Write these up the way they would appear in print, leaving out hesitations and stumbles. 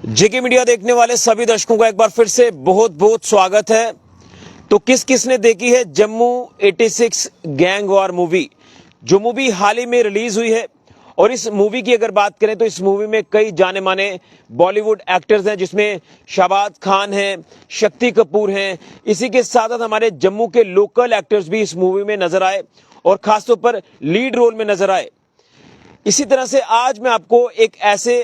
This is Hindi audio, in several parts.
जेके मीडिया देखने वाले सभी दर्शकों का एक बार फिर से बहुत बहुत स्वागत है। तो किस किस ने देखी है जम्मू 86 गैंग वॉर मूवी, जो मूवी हाल ही में रिलीज हुई है। और इस मूवी की अगर बात करें तो इस मूवी में कई जाने माने बॉलीवुड एक्टर्स हैं, जिसमें शाहबाज खान हैं, शक्ति कपूर हैं। इसी के साथ साथ हमारे जम्मू के लोकल एक्टर्स भी इस मूवी में नजर आए और खासतौर पर लीड रोल में नजर आए। इसी तरह से आज मैं आपको एक ऐसे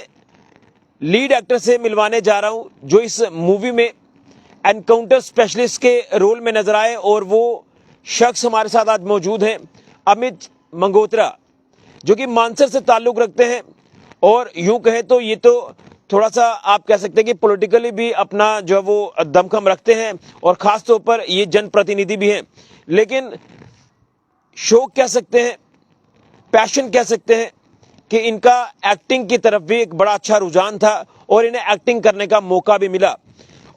लीड एक्टर से मिलवाने जा रहा हूं जो इस मूवी में एनकाउंटर स्पेशलिस्ट के रोल में नजर आए, और वो शख्स हमारे साथ आज मौजूद हैं, अमित मंगोत्रा, जो कि मानसर से ताल्लुक रखते हैं। और यूं कहें तो ये तो थोड़ा सा आप कह सकते हैं कि पॉलिटिकली भी अपना जो है वो दमखम रखते हैं, और खास तौर पर ये जनप्रतिनिधि भी हैं। लेकिन शौक कह सकते हैं, पैशन कह सकते हैं कि इनका एक्टिंग की तरफ भी एक बड़ा अच्छा रुझान था और इन्हें एक्टिंग करने का मौका भी मिला।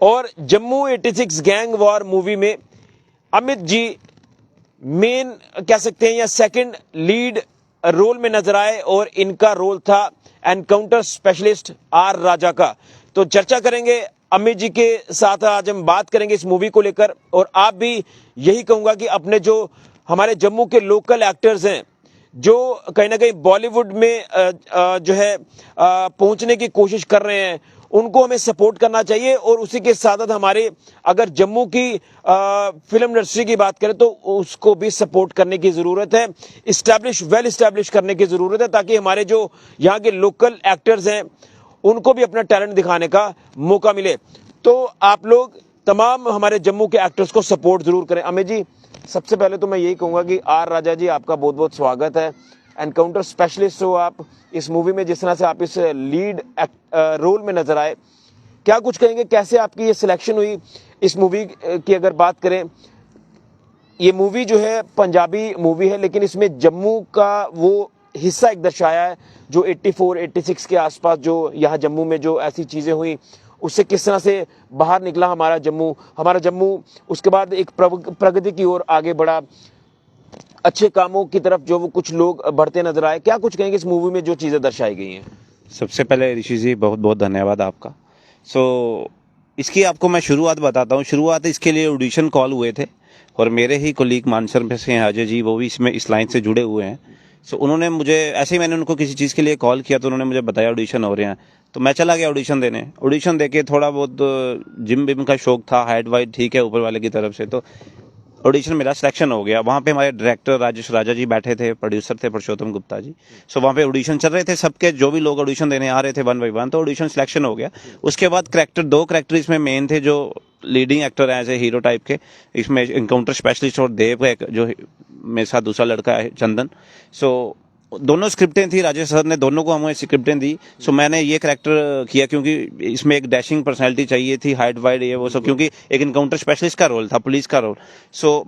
और जम्मू 86 गैंग वॉर मूवी में अमित जी मेन कह सकते हैं या सेकंड लीड रोल में नजर आए, और इनका रोल था एनकाउंटर स्पेशलिस्ट आर राजा का। तो चर्चा करेंगे अमित जी के साथ, आज हम बात करेंगे इस मूवी को लेकर। और आप भी यही कहूंगा कि अपने जो हमारे जम्मू के लोकल एक्टर्स हैं, जो कहीं ना कहीं बॉलीवुड में जो है पहुंचने की कोशिश कर रहे हैं, उनको हमें सपोर्ट करना चाहिए। और उसी के साथ साथ हमारे अगर जम्मू की फिल्म इंडस्ट्री की बात करें तो उसको भी सपोर्ट करने की जरूरत है, वेल इस्टेब्लिश करने की जरूरत है, ताकि हमारे जो यहाँ के लोकल एक्टर्स हैं उनको भी अपना टैलेंट दिखाने का मौका मिले। तो आप लोग तमाम हमारे जम्मू के एक्टर्स को सपोर्ट जरूर करें। अमित जी, सबसे पहले तो मैं यही कहूंगा कि आर राजा जी, आपका बहुत बहुत स्वागत है। एनकाउंटर स्पेशलिस्ट हो आप इस मूवी में, जिस तरह से आप इस लीड रोल में नजर आए, क्या कुछ कहेंगे, कैसे आपकी ये सिलेक्शन हुई इस मूवी की? अगर बात करें, ये मूवी जो है पंजाबी मूवी है, लेकिन इसमें जम्मू का वो हिस्सा एक दर्शाया है जो 84-86 के आसपास जो यहाँ जम्मू में जो ऐसी चीजें हुई, उससे किस तरह से बाहर निकला हमारा जम्मू उसके बाद एक प्रगति की ओर आगे बढ़ा, अच्छे कामों की तरफ जो वो कुछ लोग बढ़ते नजर आए। क्या कुछ कहेंगे इस मूवी में जो चीजें दर्शाई गई हैं? सबसे पहले ऋषि जी बहुत बहुत धन्यवाद आपका। इसकी आपको मैं शुरुआत बताता हूँ। शुरुआत इसके लिए ऑडिशन कॉल हुए थे, और मेरे ही कोलीग मानसर में से हैं अजय जी, वो भी इसमें इस लाइन से जुड़े हुए हैं। उन्होंने मुझे ऐसे ही, मैंने उनको किसी चीज़ के लिए कॉल किया तो उन्होंने मुझे बताया ऑडिशन हो रहे हैं, तो मैं चला गया ऑडिशन देने। ऑडिशन देके थोड़ा बहुत जिम विम का शौक था, हाइट वाइट ठीक है ऊपर वाले की तरफ से, तो ऑडिशन मेरा सिलेक्शन हो गया। वहाँ पे हमारे डायरेक्टर राजेश राजा जी बैठे थे, प्रोड्यूसर थे पुरुषोत्तम गुप्ता जी। वहाँ पे ऑडिशन चल रहे थे सबके, जो भी लोग ऑडिशन देने आ रहे थे वन बाई वन, तो ऑडिशन सिलेक्शन हो गया। उसके बाद दो कैरेक्टर इसमें मेन थे जो लीडिंग एक्टर हैं, ऐसे हीरो टाइप के। इसमें एनकाउंटर स्पेशलिस्ट और देव का जो मेरे साथ दूसरा लड़का है चंदन। दोनों स्क्रिप्टें थी, राजेश सर ने दोनों को हमें स्क्रिप्टें दी। मैंने ये कैरेक्टर किया क्योंकि इसमें एक डैशिंग पर्सनैलिटी चाहिए थी, हाइट वाइट ये वो सब, क्योंकि एक इनकाउंटर स्पेशलिस्ट का रोल था, पुलिस का रोल।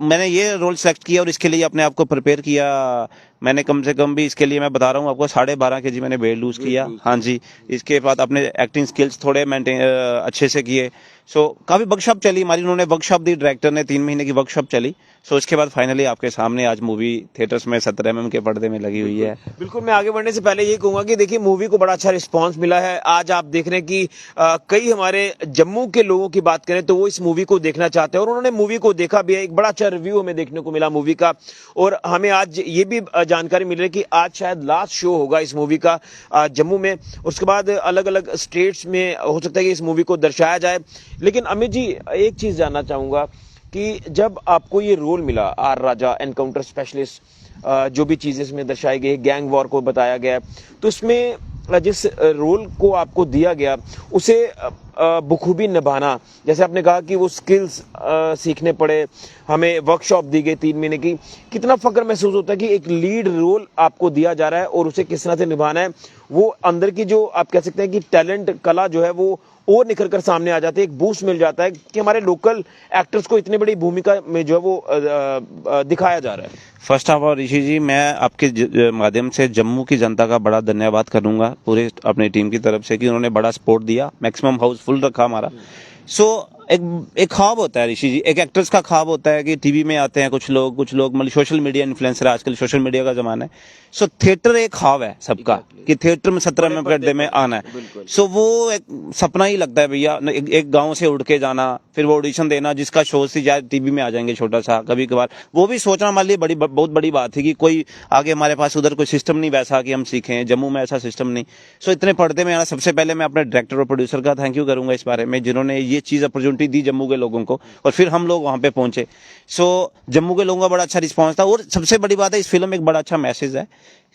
मैंने ये रोल सेलेक्ट किया और इसके लिए अपने आप को प्रिपेयर किया। मैंने कम से कम भी इसके लिए मैं बता रहा हूँ आपको 12.5 kg मैंने वेट लूज किया। हाँ जी, इसके बाद अपने एक्टिंग स्किल्स थोड़े मेंटेन अच्छे से किए। काफ़ी वर्कशॉप चली हमारी, उन्होंने वर्कशॉप दी, डायरेक्टर ने 3 महीने की वर्कशॉप चली। उसके बाद फाइनली आपके सामने आज मूवी थिएटर्स में 17 mm के पर्दे में लगी हुई है। बिल्कुल, मैं आगे बढ़ने से पहले ये कहूंगा कि देखिए, मूवी को बड़ा अच्छा रिस्पांस मिला है। आज आप देख रहे हैं कि कई हमारे जम्मू के लोगों की बात करें तो वो इस मूवी को देखना चाहते हैं, और उन्होंने मूवी को देखा भी है। एक बड़ा अच्छा रिव्यू हमें देखने को मिला मूवी का, और हमें आज ये भी जानकारी मिल रही है कि आज शायद लास्ट शो होगा इस मूवी का जम्मू में। उसके बाद अलग अलग स्टेट्स में हो सकता है कि इस मूवी को दर्शाया जाए। लेकिन अमित जी, एक चीज जानना चाहूंगा कि जब आपको ये रोल मिला आर राजा एनकाउंटर स्पेशलिस्ट, जो भी चीजें इसमें दर्शाई गई, गैंग वॉर को बताया गया, तो इसमें जिस रोल को आपको दिया गया उसे बखूबी निभाना, जैसे आपने कहा कि वो स्किल्स सीखने पड़े, हमें वर्कशॉप दी गई 3 महीने की, कितना फक्र महसूस होता है कि एक लीड रोल आपको दिया जा रहा है और उसे किस तरह से निभाना है। वो अंदर की जो आप कह सकते हैं कि टैलेंट, कला जो है वो और निखर कर सामने आ जाते हैं, एक बूस्ट मिल जाता है कि हमारे लोकल एक्टर्स को इतनी बड़ी भूमिका में जो है वो दिखाया जा रहा है। फर्स्ट ऑफ ऑल ऋषि जी, मैं आपके माध्यम से जम्मू की जनता का बड़ा धन्यवाद करूंगा पूरे अपनी टीम की तरफ से कि उन्होंने बड़ा सपोर्ट दिया, मैक्सिमम हाउस फुल रखा हमारा। एक ख्वाब होता है ऋषि जी, एक एक्टर्स का ख्वाब होता है कि टीवी में आते हैं कुछ लोग मतलब सोशल मीडिया इन्फ्लुएंसर, आजकल सोशल मीडिया का जमाना है। सो थिएटर एक ख्वाब है सबका कि थिएटर में 17 में पर्दे में आना है। सो वो एक सपना ही लगता है भैया, एक गांव से उड़ के जाना, फिर वो ऑडिशन देना, जिसका शो से जाए टीवी में आ जाएंगे छोटा सा कभी कभार। वो भी सोचना हमारे लिए बहुत बड़ी बात थी कि कोई आगे हमारे पास उधर कोई सिस्टम नहीं वैसा कि हम सीखें, जम्मू में ऐसा सिस्टम नहीं। सो इतने पर्दे में आना, सबसे पहले मैं अपने डायरेक्टर और प्रोड्यूसर का थैंक यू करूंगा इस बारे में, जिन्होंने ये चीज अपॉर्चुनिटी दी जम्मू के लोगों को, और फिर हम लोग वहां पे पहुंचे। सो जम्मू के लोगों का बड़ा अच्छा रिस्पांस था। और सबसे बड़ी बात है, इस फिल्म में एक बड़ा अच्छा मैसेज है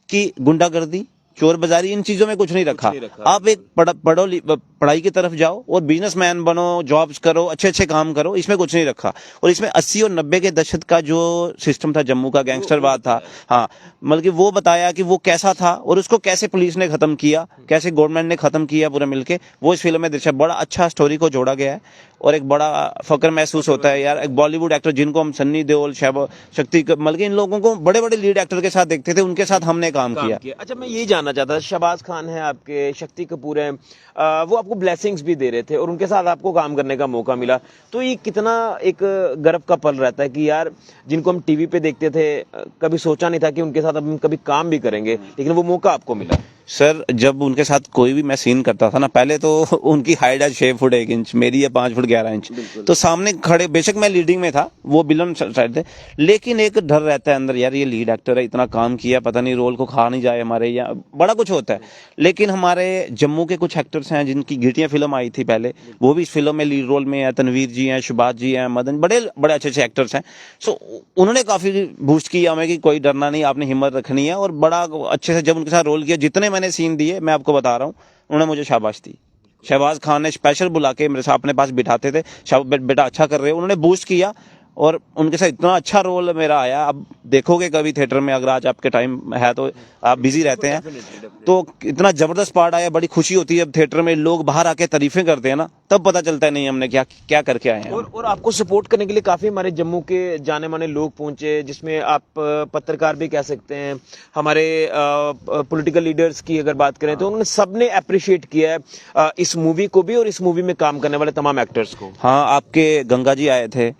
कि गुंडागर्दी, चोर बाजारी, इन चीजों में कुछ नहीं रखा। आप एक पढ़ाई की तरफ जाओ और बिजनेसमैन बनो, जॉब्स करो, अच्छे अच्छे काम करो, इसमें कुछ नहीं रखा। और इसमें 80 और 90 के दशक का जो सिस्टम था जम्मू का, गैंगस्टरवाद था, हाँ, मतलब कि वो बताया कि वो कैसा था और उसको कैसे पुलिस ने खत्म किया, कैसे गवर्नमेंट ने खत्म किया पूरे मिलके, वो इस फिल्म में दर्शाया। बड़ा अच्छा स्टोरी को जोड़ा गया है और एक बड़ा फक्र महसूस होता है यार, एक बॉलीवुड एक्टर जिनको हम सन्नी देओल, शक्ति, मतलब कि इन लोगों को बड़े बड़े लीड एक्टर के साथ देखते थे, उनके साथ हमने काम किया। अच्छा, मैं यही जानना चाहता था, शहबाज खान है आपके, शक्ति कपूर है, वो आपको ब्लेसिंग्स भी दे रहे थे और उनके साथ आपको काम करने का मौका मिला, तो ये कितना एक गर्व का पल रहता है कि यार जिनको हम टीवी पे देखते थे, कभी सोचा नहीं था कि उनके साथ हम कभी काम भी करेंगे, लेकिन वो मौका आपको मिला। सर, जब उनके साथ कोई भी मैं सीन करता था ना, पहले तो उनकी हाइट है 6 फुट 1 इंच, मेरी है 5 फुट 11 इंच, तो सामने खड़े, बेशक मैं लीडिंग में था, वो विलन साइड थे, लेकिन एक डर रहता है अंदर, यार ये लीड एक्टर है, इतना काम किया, पता नहीं रोल को खा नहीं जाए हमारे, या बड़ा कुछ होता है। लेकिन हमारे जम्मू के कुछ एक्टर्स हैं जिनकी घिटियां फिल्म आई थी पहले, वो भी इस फिल्म में लीड रोल में है, तनवीर जी हैं, शुभाष जी हैं, मदन, बड़े बड़े अच्छे अच्छे एक्टर्स हैं। सो उन्होंने काफी बूस्ट किया हमें कि कोई डरना नहीं, आपने हिम्मत रखनी है, और बड़ा अच्छे से जब उनके साथ रोल किया, जितने मैंने सीन दिए, मैं आपको बता रहा हूँ, उन्होंने मुझे शाबाश दी। शहबाज खान ने स्पेशल बुला के मेरे साथ अपने पास बिठाते थे, बेटा अच्छा कर रहे हो, उन्होंने बूस्ट किया और उनके साथ इतना अच्छा रोल मेरा आया। अब देखोगे कभी थिएटर में, अगर आज आपके टाइम है तो, आप बिजी रहते हैं, तो इतना जबरदस्त पार्ट आया, बड़ी खुशी होती है जब थिएटर में लोग बाहर आके तारीफें करते हैं ना, तब पता चलता है नहीं हमने क्या क्या करके आए हैं। और आपको सपोर्ट करने के लिए काफी हमारे जम्मू के जाने माने लोग पहुंचे, जिसमें आप पत्रकार भी कह सकते हैं, हमारे पॉलिटिकल लीडर्स की अगर बात करें तो उन्होंने सबने अप्रिशिएट किया है इस मूवी को भी और इस मूवी में काम करने वाले तमाम एक्टर्स को। हाँ, आपके गंगा जी आए थे,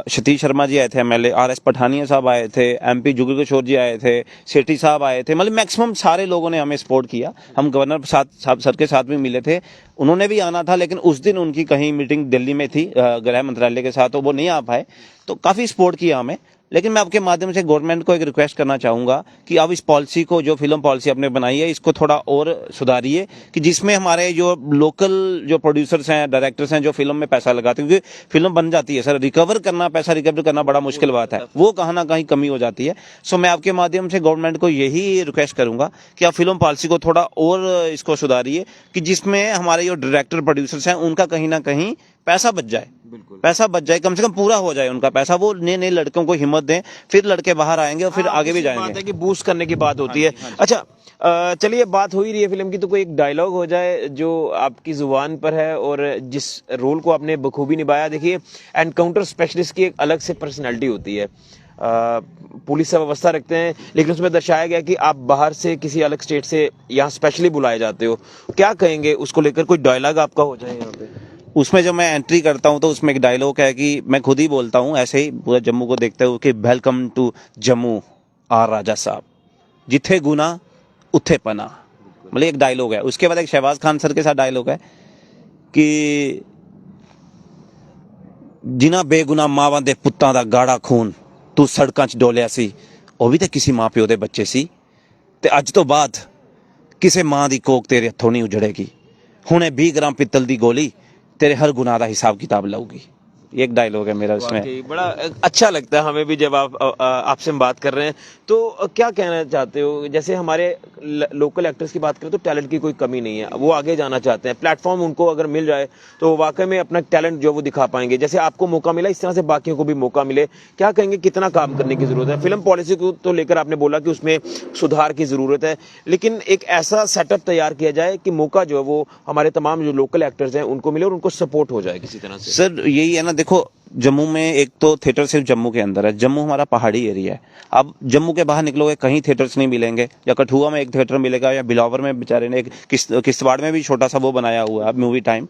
सतीश शर्मा जी आए थे, एमएलए RS पठानिया साहब आए थे, MP जुगल किशोर जी आए थे, सेठी साहब आए थे, मतलब मैक्सिमम सारे लोगों ने हमें सपोर्ट किया। हम गवर्नर साहब सर के साथ भी मिले थे, उन्होंने भी आना था, लेकिन उस दिन उनकी कहीं मीटिंग दिल्ली में थी गृह मंत्रालय के साथ, तो वो नहीं आ पाए, तो काफी सपोर्ट किया हमें। लेकिन मैं आपके माध्यम से गवर्नमेंट को एक रिक्वेस्ट करना चाहूंगा कि अब इस पॉलिसी को, जो फिल्म पॉलिसी आपने बनाई है, इसको थोड़ा और सुधारिए, कि जिसमें हमारे जो लोकल जो प्रोड्यूसर्स हैं, डायरेक्टर्स हैं, जो फिल्म में पैसा लगाते हैं, क्योंकि फिल्म बन जाती है सर, पैसा रिकवर करना बड़ा मुश्किल बात है, वो कहीं ना कहीं कमी हो जाती है। सो मैं आपके माध्यम से गवर्नमेंट को यही रिक्वेस्ट करूंगा कि आप फिल्म पॉलिसी को थोड़ा और इसको सुधारिए, कि जिसमें हमारे जो डायरेक्टर प्रोड्यूसर्स हैं उनका कहीं ना कहीं पैसा बच जाए, पैसा बच जाए, कम से कम पूरा हो जाए उनका पैसा, वो नए नए लड़कों को हिम्मत दें, फिर लड़के बाहर आएंगे और फिर आगे भी जाएंगे। बात है कि बूस्ट करने की बात होती है। अच्छा, चलिए, बात हो ही रही है फिल्म की, तो कोई एक डायलॉग हो जाए जो आपकी जुबान पर है और जिस रोल को आपने बखूबी निभाया। देखिए, एनकाउंटर स्पेशलिस्ट की एक अलग से पर्सनैलिटी होती है, पुलिस से व्यवस्था रखते हैं, लेकिन उसमें दर्शाया गया कि आप बाहर से किसी अलग स्टेट से यहाँ स्पेशली बुलाए जाते हो, क्या कहेंगे उसको लेकर? कोई डायलॉग आपका हो जाए यहाँ पे? उसमें जब मैं एंट्री करता हूं तो उसमें एक डायलॉग है कि मैं खुद ही बोलता हूं ऐसे ही पूरा जम्मू को देखते हुए कि वेलकम टू जम्मू आर राजा साहब, जिथे गुना उथे पना, मतलब एक डायलॉग है। उसके बाद एक शहबाज खान सर के साथ डायलॉग है कि जिन्हां बेगुना मावां दे पुत्तां दा गाड़ा खून तू सड़कां च डोलिया सी, ਉਹ भी तो किसी मां प्यो दे बच्चे सी, ते अज तो बाद किसी मां दी कोख तेरे हथों नहीं उजड़ेगी, हुणे 20 ग्राम पित्तल दी गोली तेरे हर गुनाह दा हिसाब किताब लाऊगी। एक डायलॉग है मेरा उसमें। बड़ा अच्छा लगता है हमें भी जब आपसे हम बात कर रहे हैं, तो क्या कहना चाहते हो? जैसे हमारे लोकल एक्टर्स की बात करें तो टैलेंट की कोई कमी नहीं है, वो आगे जाना चाहते हैं, प्लेटफॉर्म उनको अगर मिल जाए तो वाकई में अपना टैलेंट जो वो दिखा पाएंगे। जैसे आपको मौका मिला, इस तरह से बाकियों को भी मौका मिले। क्या कहेंगे, कितना काम करने की जरूरत है? फिल्म पॉलिसी को तो लेकर आपने बोला कि उसमें सुधार की जरूरत है, लेकिन एक ऐसा सेटअप तैयार किया जाए कि मौका जो है वो हमारे तमाम जो लोकल एक्टर्स हैं उनको मिले और उनको सपोर्ट हो जाए किसी तरह से। सर, यही है ना, देखो जम्मू में एक तो थिएटर सिर्फ जम्मू के अंदर है, जम्मू हमारा पहाड़ी एरिया है। अब जम्मू के बाहर निकलोगे कहीं थिएटर्स नहीं मिलेंगे, या कठुआ में एक थिएटर मिलेगा, या बिलावर में बेचारे ने एक किश्तवाड़ में भी छोटा सा वो बनाया हुआ है मूवी टाइम।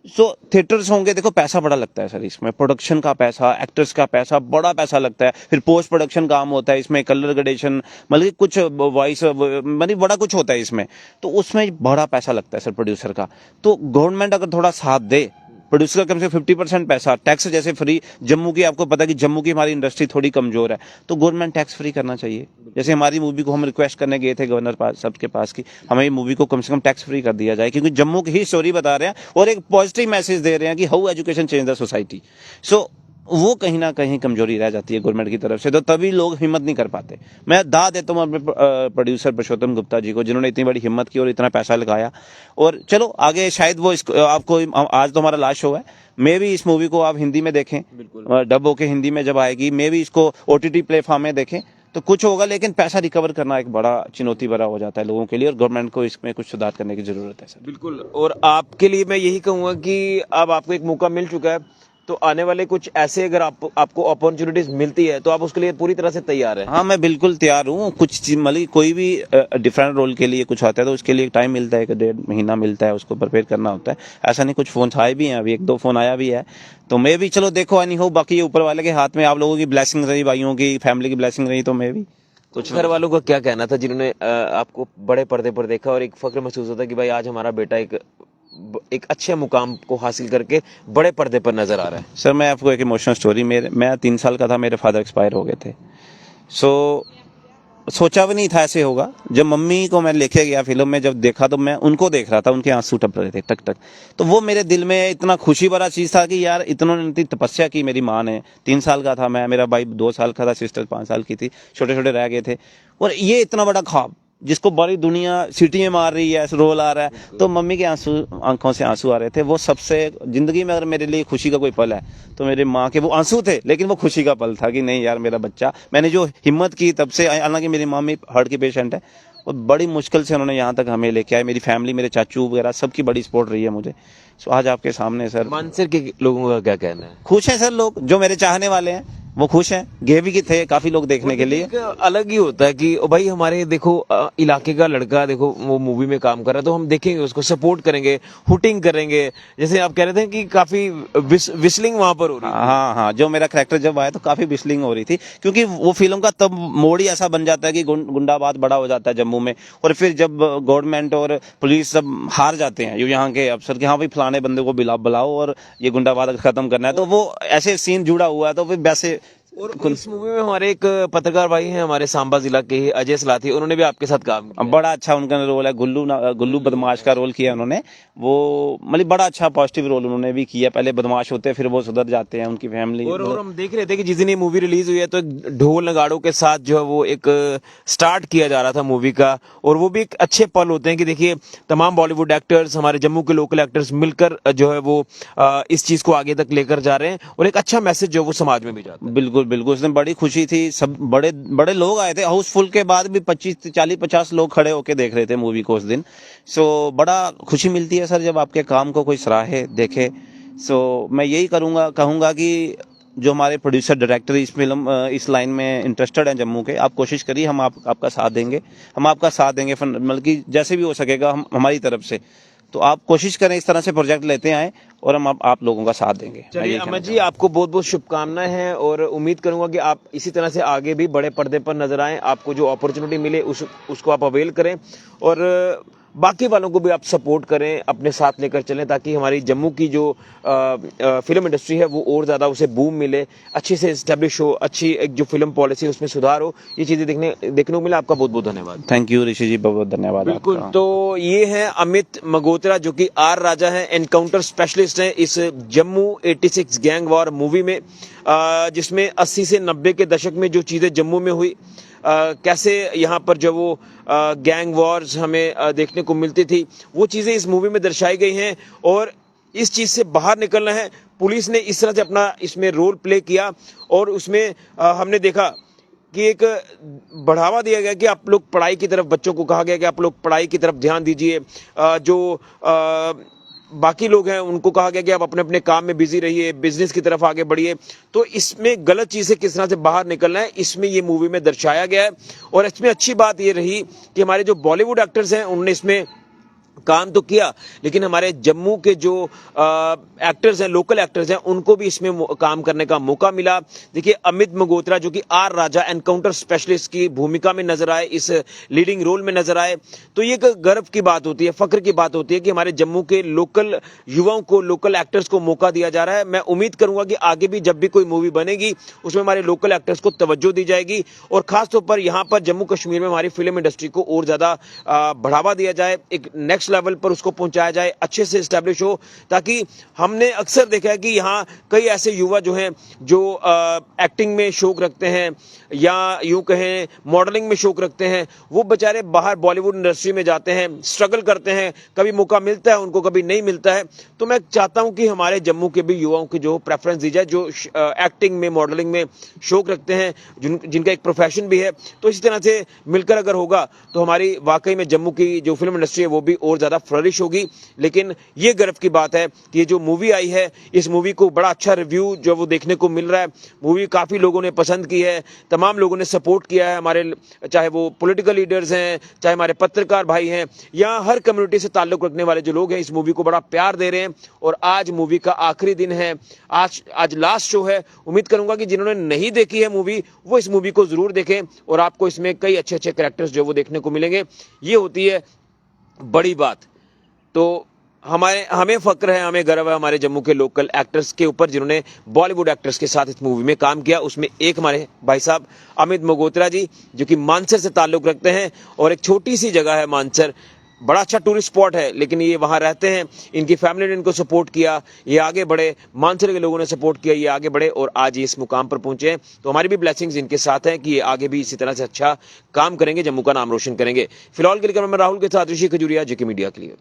सो थिएटर्स होंगे, देखो पैसा बड़ा लगता है सर इसमें, प्रोडक्शन का पैसा, एक्टर्स का पैसा, बड़ा पैसा लगता है, फिर पोस्ट प्रोडक्शन काम होता है इसमें, कलर ग्रेडेशन, मतलब कि कुछ वॉइस, मतलब बड़ा कुछ होता है इसमें, तो उसमें बड़ा पैसा लगता है सर प्रोड्यूसर का। तो गवर्नमेंट अगर थोड़ा साथ दे, प्रोड्यूसर का कम से 50% पैसा टैक्स जैसे फ्री, जम्मू की आपको पता है कि जम्मू की हमारी इंडस्ट्री थोड़ी कमजोर है, तो गवर्नमेंट टैक्स फ्री करना चाहिए। जैसे हमारी मूवी को हम रिक्वेस्ट करने गए थे गवर्नर साहब के पास की हमें मूवी को कम से कम टैक्स फ्री कर दिया जाए, क्योंकि जम्मू की ही स्टोरी बता रहे हैं और एक पॉजिटिव मैसेज दे रहे हैं कि how education change the society. So वो कहीं ना कहीं कमजोरी रह जाती है गवर्नमेंट की तरफ से, तो तभी लोग हिम्मत नहीं कर पाते। मैं दा देता हूँ अपने प्रोड्यूसर पुरुषोत्तम गुप्ता जी को, जिन्होंने इतनी बड़ी हिम्मत की और इतना पैसा लगाया। और चलो आगे शायद वो आपको, आज तो हमारा लास्ट शो है, मे भी इस मूवी को आप हिंदी में देखें, डब होके हिंदी में जब आएगी, मे भी इसको OTT प्लेटफॉर्म में देखें तो कुछ होगा, लेकिन पैसा रिकवर करना एक बड़ा चुनौती भरा हो जाता है लोगों के लिए, और गवर्नमेंट को इसमें कुछ सुधार करने की जरूरत है सर। बिल्कुल। और आपके लिए मैं यही कहूंगा कि अब आपको एक मौका मिल चुका है, तो आने वाले कुछ ऐसे अगर आपको अपॉर्चुनिटीज मिलती है तो आप उसके लिए पूरी तरह से तैयार हैं। हाँ, मैं बिल्कुल तैयार हूँ। कुछ मतलब कोई भी डिफरेंट रोल के लिए कुछ आता है तो उसके लिए टाइम मिलता है, 1-1.5 महीना मिलता है, उसको प्रिपेयर करना होता है। ऐसा नहीं, कुछ फोन आए भी हैं, अभी 1-2 फोन आया भी है, तो मैं भी चलो देखो नहीं हो, बाकी ये ऊपर वाले के हाथ में, आप लोगों की ब्लेसिंग रही, भाइयों की, फैमिली की ब्लेसिंग रही, तो मैं भी। कुछ घर वालों का क्या कहना था जिन्होंने आपको बड़े पर्दे पर देखा और एक फक्र महसूस होता कि भाई आज हमारा बेटा एक अच्छे मुकाम को हासिल करके बड़े पर्दे पर नजर आ रहा है? सर मैं आपको एक इमोशनल स्टोरी, मैं 3 साल का था, मेरे फादर एक्सपायर हो गए थे। सोचा भी नहीं था ऐसे होगा। जब मम्मी को मैं लेके गया फिल्म में, जब देखा तो मैं उनको देख रहा था, उनके आंसू टप रहे थे टक टक, तो वो मेरे दिल में इतना खुशी भरा चीज था कि यार इतनी तपस्या की मेरी माँ ने। 3 साल का था मैं, मेरा भाई 2 साल का था, सिस्टर 5 साल की थी, छोटे छोटे रह गए थे, और ये इतना बड़ा ख्वाब जिसको बड़ी दुनिया सीटी में मार रही है, रोल आ रहा है, तो मम्मी के आंखों से आंसू आ रहे थे। वो सबसे जिंदगी में अगर मेरे लिए खुशी का कोई पल है तो मेरे माँ के वो आंसू थे, लेकिन वो खुशी का पल था कि नहीं यार मेरा बच्चा। मैंने जो हिम्मत की तब से, हालांकि मेरी मम्मी हार्ट की पेशेंट है, और बड़ी मुश्किल से उन्होंने यहाँ तक हमें लेके आए, मेरी फैमिली, मेरे चाचू वगैरह सबकी बड़ी सपोर्ट रही है मुझे। सो आज आपके सामने सर। मानसर के लोगों का क्या कहना है? खुश हैं सर लोग, जो मेरे चाहने वाले हैं वो खुश हैं, गए भी थे काफी लोग देखने के लिए। एक अलग ही होता है कि ओ भाई हमारे देखो इलाके का लड़का देखो वो मूवी में काम कर रहा है, तो हम देखेंगे, उसको सपोर्ट करेंगे, हुटिंग करेंगे। जैसे आप कह रहे थे कि काफी विस्लिंग वहां पर हो रही है। हाँ हाँ, जो मेरा कैरेक्टर जब आया तो काफी बिस्लिंग हो रही थी, क्योंकि वो फिल्म का तब मोड़ ही ऐसा बन जाता है कि गुंडाबाद बड़ा हो जाता है जम्मू में, और फिर जब गवर्नमेंट और पुलिस सब हार जाते हैं, यहाँ के अफसर कि हाँ भाई फलाने बंदे को बुलाओ और ये गुंडाबाद खत्म करना है, तो वो ऐसे सीन जुड़ा हुआ है, तो फिर वैसे। और इस मूवी में हमारे एक पत्रकार भाई हैं, हमारे सांबा जिला के ही अजय सलाथी, उन्होंने भी आपके साथ काम किया। बड़ा अच्छा उनका रोल है, गुल्लू बदमाश का रोल किया उन्होंने। वो मतलब बड़ा अच्छा पॉजिटिव रोल उन्होंने भी किया, पहले बदमाश होते हैं फिर वो सुधर जाते हैं, उनकी फैमिली। और हम देख रहे थे कि जिस दिन ये मूवी रिलीज हुई है तो ढोल नगाड़ों के साथ जो है वो एक स्टार्ट किया जा रहा था मूवी का, और वो भी एक अच्छे पल होते हैं कि देखिए तमाम बॉलीवुड एक्टर्स, हमारे जम्मू के लोकल एक्टर्स मिलकर जो है वो इस चीज को आगे तक लेकर जा रहे हैं, और एक अच्छा मैसेज जो है वो समाज में भी जाता है। बिल्कुल बिल्कुल, उसमें बड़ी खुशी थी, सब बड़े बड़े लोग आए थे, हाउसफुल के बाद भी 25-40-50 लोग खड़े होके देख रहे थे मूवी को उस दिन। सो बड़ा खुशी मिलती है सर जब आपके काम को कोई सराहे, देखे। सो मैं यही कहूंगा कि जो हमारे प्रोड्यूसर डायरेक्टर इस फिल्म इस लाइन में इंटरेस्टेड हैं जम्मू के, आप कोशिश करिए, हम आपका साथ देंगे, मतलब कि जैसे भी हो सकेगा हम हमारी तरफ से, तो आप कोशिश करें इस तरह से प्रोजेक्ट लेते आए और हम आप लोगों का साथ देंगे। चलिए अमर जी, आपको बहुत बहुत शुभकामनाएं हैं, और उम्मीद करूंगा कि आप इसी तरह से आगे भी बड़े पर्दे पर नजर आएं, आपको जो अपॉर्चुनिटी मिले उसको आप अवेल करें, और बाकी वालों को भी आप सपोर्ट करें, अपने साथ लेकर चलें, ताकि हमारी जम्मू की जो फिल्म इंडस्ट्री है वो और ज़्यादा उसे बूम मिले, अच्छे से इस्टेब्लिश हो, अच्छी एक जो फिल्म पॉलिसी है उसमें सुधार हो। ये चीज़ें देखने को मिला। आपका बहुत बहुत धन्यवाद। थैंक यू ऋषि जी, बहुत बहुत धन्यवाद। बिल्कुल। तो ये है अमित मगोत्रा, जो कि आर राजा है, एनकाउंटर स्पेशलिस्ट हैं इस जम्मू 86 गैंग वॉर मूवी में, जिसमें 80 से 90 के दशक में जो चीज़ें जम्मू में हुई, कैसे यहाँ पर जो वो गैंग वॉर्स हमें देखने को मिलती थी, वो चीज़ें इस मूवी में दर्शाई गई हैं, और इस चीज़ से बाहर निकलना है। पुलिस ने इस तरह से अपना इसमें रोल प्ले किया, और उसमें हमने देखा कि एक बढ़ावा दिया गया कि आप लोग पढ़ाई की तरफ, बच्चों को कहा गया कि आप लोग पढ़ाई की तरफ ध्यान दीजिए, जो बाकी लोग हैं उनको कहा गया कि आप अपने अपने काम में बिजी रहिए, बिजनेस की तरफ आगे बढ़िए। तो इसमें गलत चीज़ से किस तरह से बाहर निकलना है, इसमें ये मूवी में दर्शाया गया है। और इसमें अच्छी बात ये रही कि हमारे जो बॉलीवुड एक्टर्स हैं उन्होंने इसमें काम तो किया, लेकिन हमारे जम्मू के जो एक्टर्स हैं, लोकल एक्टर्स हैं, उनको भी इसमें काम करने का मौका मिला। देखिए अमित मगोत्रा जो कि आर राजा एनकाउंटर स्पेशलिस्ट की भूमिका में नजर आए, इस लीडिंग रोल में नजर आए, तो ये एक गर्व की बात होती है, फख्र की बात होती है कि हमारे जम्मू के लोकल युवाओं को, लोकल एक्टर्स को मौका दिया जा रहा है। मैं उम्मीद करूंगा कि आगे भी जब भी कोई मूवी बनेगी उसमें हमारे लोकल एक्टर्स को तवज्जो दी जाएगी और खासतौर पर यहाँ पर जम्मू कश्मीर में हमारी फिल्म इंडस्ट्री को और ज्यादा बढ़ावा दिया जाए, एक नेक्स्ट लेवल पर उसको पहुंचाया जाए, अच्छे से एस्टैब्लिश हो, ताकि हमने अक्सर देखा है कि यहाँ कई ऐसे युवा जो हैं जो एक्टिंग में शौक रखते हैं या यूं कहें मॉडलिंग में शौक रखते हैं, वो बेचारे बाहर बॉलीवुड इंडस्ट्री में जाते हैं, स्ट्रगल करते हैं, कभी मौका मिलता है उनको, कभी नहीं मिलता है। तो मैं चाहता हूं कि हमारे जम्मू के भी युवाओं की जो प्रेफरेंस दी जाए, जो एक्टिंग में, मॉडलिंग में शौक रखते हैं, जिनका एक प्रोफेशन भी है, तो इसी तरह से मिलकर अगर होगा तो हमारी वाकई में जम्मू की जो फिल्म इंडस्ट्री है वो भी और ज्यादा फ्लरिश होगी। लेकिन ये गर्व की बात है कि ये जो मूवी आई है, इस मूवी को बड़ा अच्छा रिव्यू जो वो देखने को मिल रहा है, मूवी काफी लोगों ने पसंद की है, तमाम लोगों ने सपोर्ट किया है, हमारे चाहे वो पॉलिटिकल लीडर्स हैं, चाहे हमारे पत्रकार भाई हैं, या हर कम्युनिटी से ताल्लुक रखने वाले जो लोग हैं, इस मूवी को बड़ा प्यार दे रहे हैं। और आज मूवी का आखिरी दिन है, आज लास्ट शो है। उम्मीद करूंगा कि जिन्होंने नहीं देखी है मूवी, वो इस मूवी को जरूर देखें और आपको इसमें कई अच्छे अच्छे कैरेक्टर्स जो वो देखने को मिलेंगे। ये होती है बड़ी बात। तो हमें फक्र है, हमें गर्व है हमारे जम्मू के लोकल एक्टर्स के ऊपर जिन्होंने बॉलीवुड एक्टर्स के साथ इस मूवी में काम किया। उसमें एक हमारे भाई साहब अमित मगोत्रा जी जो कि मानसर से ताल्लुक रखते हैं और एक छोटी सी जगह है मानसर, बड़ा अच्छा टूरिस्ट स्पॉट है, लेकिन ये वहां रहते हैं, इनकी फैमिली ने इनको सपोर्ट किया, ये आगे बढ़े, मानसर के लोगों ने सपोर्ट किया, ये आगे बढ़े और आज ये इस मुकाम पर पहुंचे हैं। तो हमारी भी ब्लेसिंग्स इनके साथ हैं कि ये आगे भी इसी तरह से अच्छा काम करेंगे, जम्मू का नाम रोशन करेंगे। फिलहाल के लिए मैं राहुल के साथ ऋषि खजूरिया, जेके मीडिया के लिए।